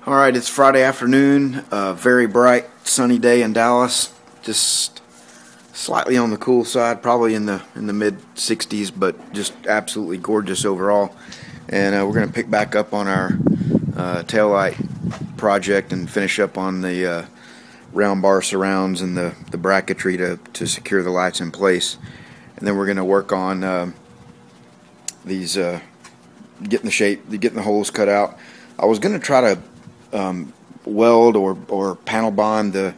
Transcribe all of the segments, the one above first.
Alright, it's Friday afternoon, very bright, sunny day in Dallas, just slightly on the cool side, probably in the mid 60s, but just absolutely gorgeous overall. And we're going to pick back up on our taillight project and finish up on the round bar surrounds and the bracketry to secure the lights in place. And then we're going to work on these, getting the holes cut out. I was going to try to weld or panel bond the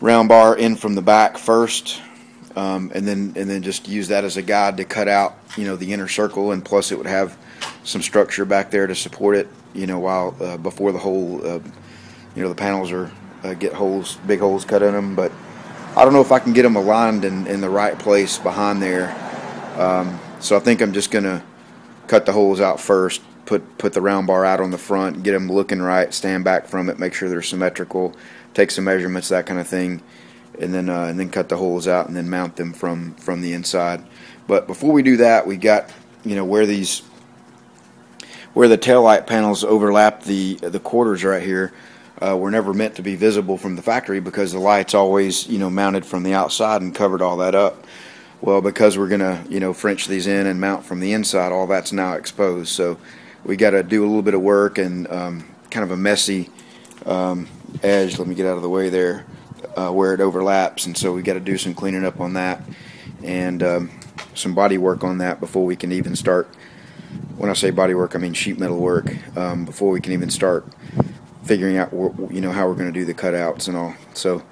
round bar in from the back first, and then just use that as a guide to cut out, the inner circle, and plus it would have some structure back there to support it, while before the hole, the panels get big holes cut in them. But I don't know if I can get them aligned in the right place behind there, so I think I'm just gonna cut the holes out first. Put the round bar out on the front, get them looking right, stand back from it, make sure they're symmetrical, take some measurements, that kind of thing, and then cut the holes out and then mount them from the inside. But before we do that, we got where the taillight panels overlap the quarters right here. Were never meant to be visible from the factory because the light's always mounted from the outside and covered all that up. Well, because we're gonna French these in and mount from the inside, all that's now exposed. So we got to do a little bit of work and kind of a messy edge. Let me get out of the way there, where it overlaps, and so we got to do some cleaning up on that and some body work on that before we can even start. When I say body work, I mean sheet metal work, before we can even start figuring out how we're going to do the cutouts and all. So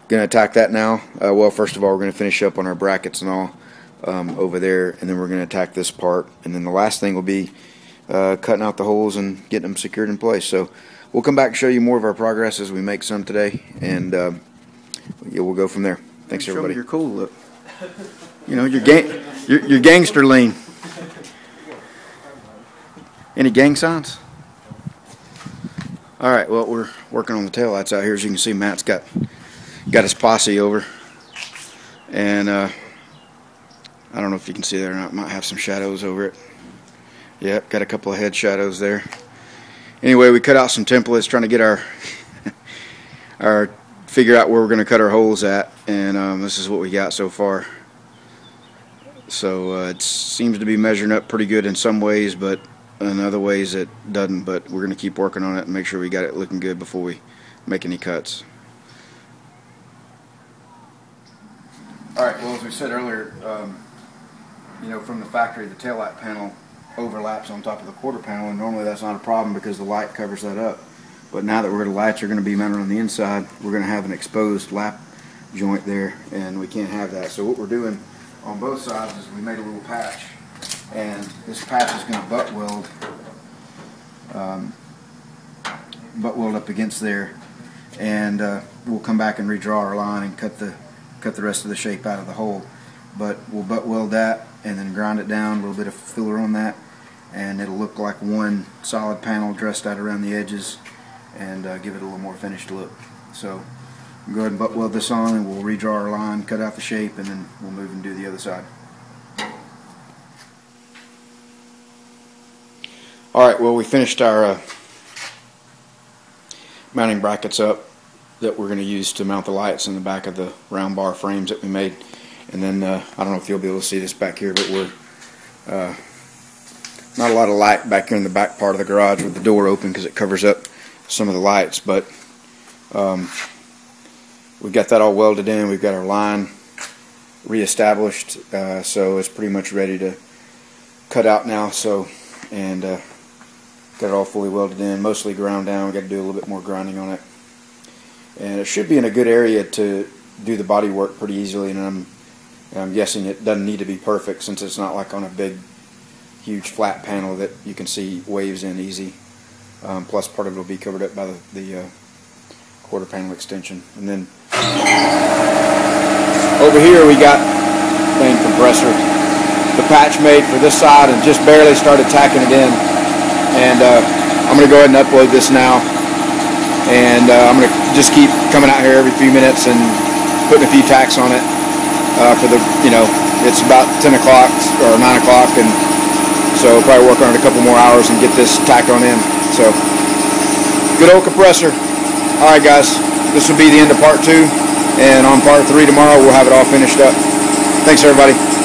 going to attack that now. Well, first of all, we're going to finish up on our brackets and all over there, and then we're going to attack this part, and then the last thing will be cutting out the holes and getting them secured in place. So we'll come back and show you more of our progress as we make some today, and we'll go from there. Thanks, everybody. You're cool look. Your gangster lean. Any gang signs? All right. Well, we're working on the taillights out here. As you can see, Matt's got his posse over, and I don't know if you can see there or not. Might have some shadows over it. Yep, got a couple of head shadows there. Anyway, we cut out some templates trying to get our figure out where we're going to cut our holes at, and this is what we got so far. So it seems to be measuring up pretty good in some ways, but in other ways it doesn't. But we're going to keep working on it and make sure we got it looking good before we make any cuts. Alright, well, as we said earlier, from the factory, the taillight panel overlaps on top of the quarter panel, and normally that's not a problem because the light covers that up. But now that the lights are going to be mounted on the inside, we're going to have an exposed lap joint there, and we can't have that. So what we're doing on both sides is we made a little patch, and this patch is going to butt weld up against there, and we'll come back and redraw our line and cut the rest of the shape out of the hole. But we'll butt weld that and then grind it down, a little bit of filler on that, and it'll look like one solid panel dressed out around the edges, and give it a little more finished look. So we'll go ahead and butt weld this on, and we'll redraw our line, cut out the shape, and then we'll move and do the other side. Alright, well, we finished our mounting brackets up that we're going to use to mount the lights in the back of the round bar frames that we made. And then I don't know if you'll be able to see this back here, but we're not a lot of light back here in the back part of the garage with the door open because it covers up some of the lights. But we've got that all welded in. We've got our line reestablished, so it's pretty much ready to cut out now. So and got it all fully welded in, mostly ground down. We've got to do a little bit more grinding on it, and it should be in a good area to do the body work pretty easily. And I'm guessing it doesn't need to be perfect since it's not like on a big, huge flat panel that you can see waves in easy. Plus part of it will be covered up by the quarter panel extension. And then over here we got main compressor. The patch made for this side and just barely started tacking it in. And I'm going to go ahead and upload this now. And I'm going to just keep coming out here every few minutes and putting a few tacks on it. For the, it's about 10 o'clock or 9 o'clock, and so we'll probably work on it a couple more hours and get this tacked on in. So Good old compressor. All right, guys. This will be the end of part 2, and on part 3 tomorrow we'll have it all finished up. Thanks, everybody.